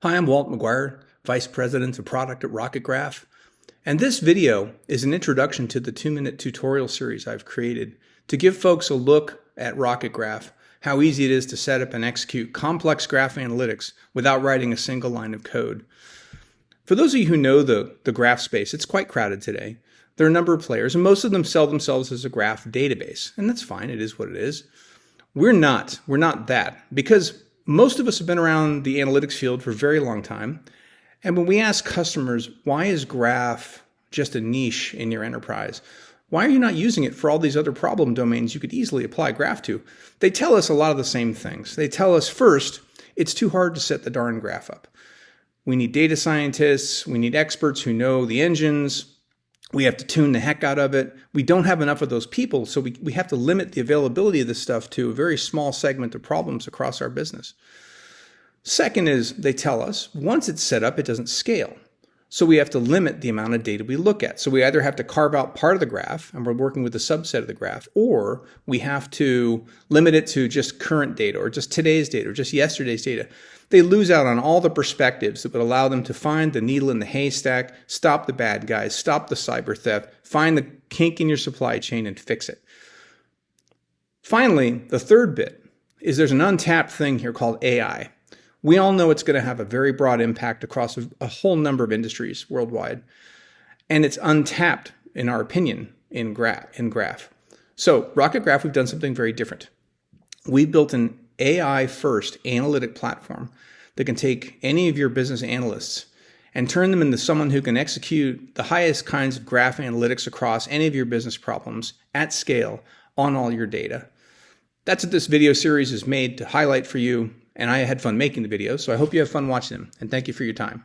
Hi, I'm Walt McGuire, Vice President of Product at Rocketgraph, and this video is an introduction to the 2-minute tutorial series I've created to give folks a look at Rocketgraph, how easy it is to set up and execute complex graph analytics without writing a single line of code. For those of you who know the graph space, it's quite crowded today. There are a number of players, and most of them sell themselves as a graph database, and that's fine, it is what it is. We're not that, because most of us have been around the analytics field for a very long time. And when we ask customers, why is graph just a niche in your enterprise? Why are you not using it for all these other problem domains you could easily apply graph to? They tell us a lot of the same things. They tell us, first, it's too hard to set the darn graph up. We need data scientists. We need experts who know the engines. We have to tune the heck out of it. We don't have enough of those people, so we have to limit the availability of this stuff to a very small segment of problems across our business. Second is, they tell us, once it's set up, it doesn't scale. So we have to limit the amount of data we look at. So we either have to carve out part of the graph, and we're working with a subset of the graph, or we have to limit it to just current data, or just today's data, or just yesterday's data. They lose out on all the perspectives that would allow them to find the needle in the haystack, stop the bad guys, stop the cyber theft, find the kink in your supply chain, and fix it. Finally, the third bit is there's an untapped thing here called AI. We all know it's going to have a very broad impact across a whole number of industries worldwide, and it's untapped, in our opinion, in graph. So, Rocketgraph, we've done something very different. We built an AI-first analytic platform that can take any of your business analysts and turn them into someone who can execute the highest kinds of graph analytics across any of your business problems at scale on all your data. That's what this video series is made to highlight for you. And I had fun making the videos, so I hope you have fun watching them, and thank you for your time.